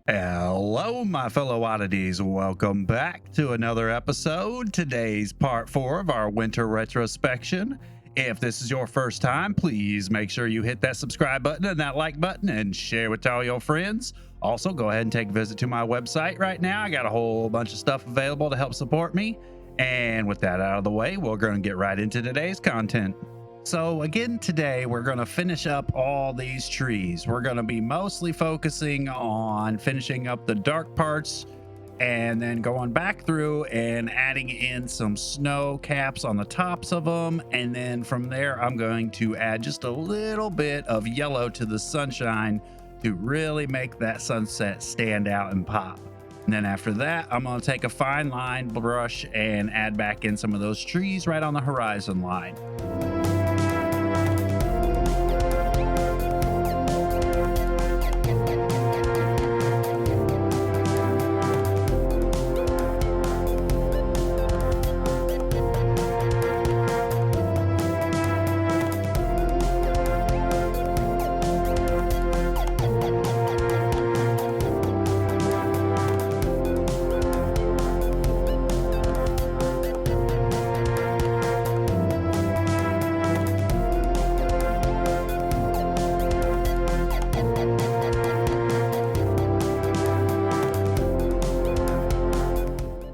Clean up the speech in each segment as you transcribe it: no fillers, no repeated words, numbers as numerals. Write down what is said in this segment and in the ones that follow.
Hello, my fellow oddities. Welcome back to another episode. Today's part 4 of our winter retrospection. If this is your first time, please make sure you hit that subscribe button and that like button and share with all your friends. Also, go ahead and take a visit to my website right now. I got a whole bunch of stuff available to help support me. And with that out of the way, we're going to get right into today's content. So again, today we're going to finish up all these trees. We're going to be mostly focusing on finishing up the dark parts and then going back through and adding in some snow caps on the tops of them. And then from there, I'm going to add just a little bit of yellow to the sunshine to really make that sunset stand out and pop. And then after that, I'm going to take a fine line brush and add back in some of those trees right on the horizon line.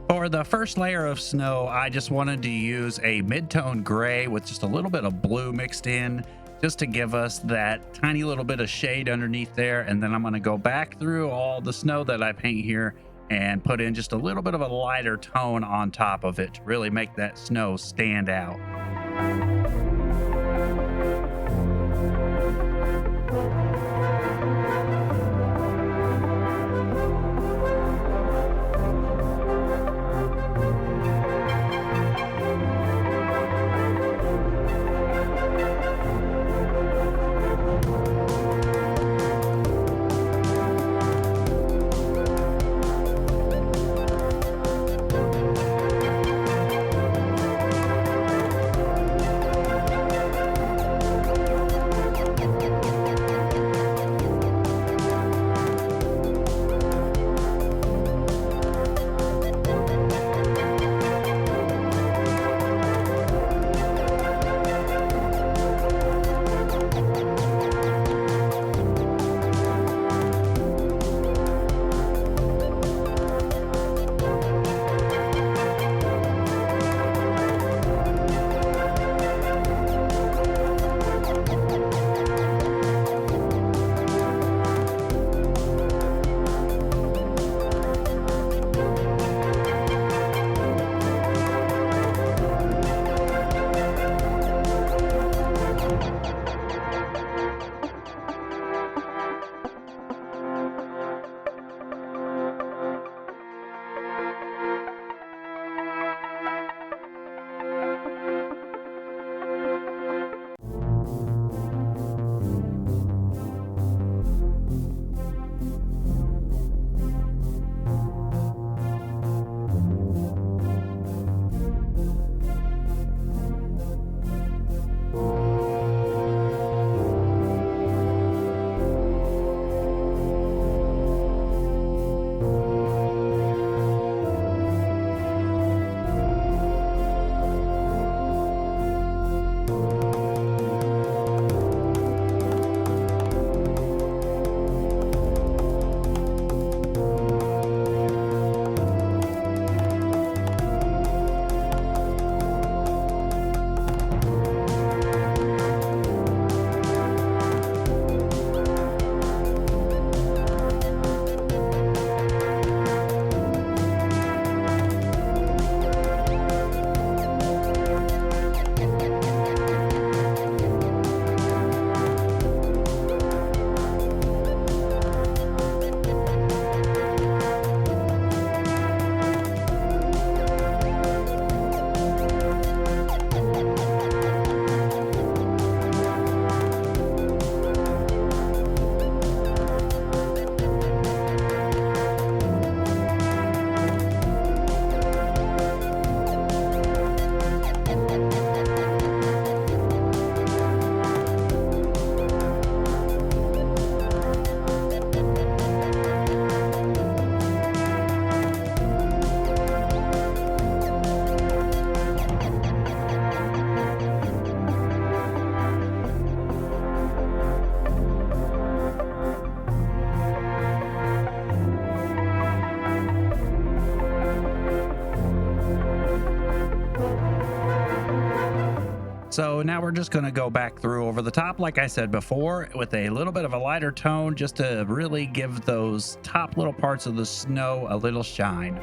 For the first layer of snow, I just wanted to use a mid-tone gray with just a little bit of blue mixed in, just to give us that tiny little bit of shade underneath there. And then I'm going to go back through all the snow that I paint here and put in just a little bit of a lighter tone on top of it to really make that snow stand out. So now we're just going to go back through over the top, like I said before, with a little bit of a lighter tone, just to really give those top little parts of the snow a little shine.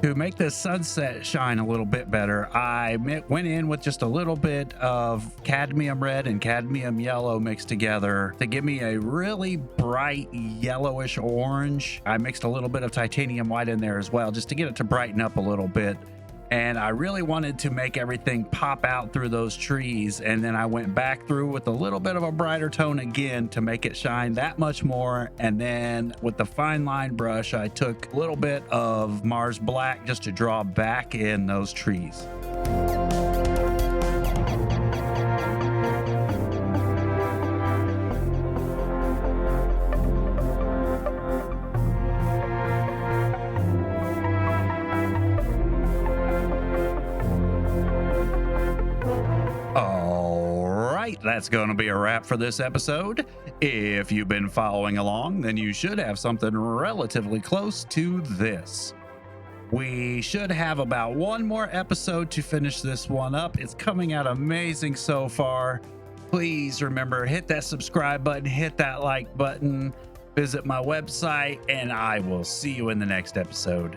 To make this sunset shine a little bit better, I went in with just a little bit of cadmium red and cadmium yellow mixed together to give me a really bright yellowish orange. I mixed a little bit of titanium white in there as well, just to get it to brighten up a little bit. And I really wanted to make everything pop out through those trees. And then I went back through with a little bit of a brighter tone again to make it shine that much more. And then with the fine line brush, I took a little bit of Mars Black just to draw back in those trees. That's going to be a wrap for this episode. If you've been following along, then you should have something relatively close to this. We should have about one more episode to finish this one up. It's coming out amazing so far. Please remember, hit that subscribe button, hit that like button, visit my website, and I will see you in the next episode.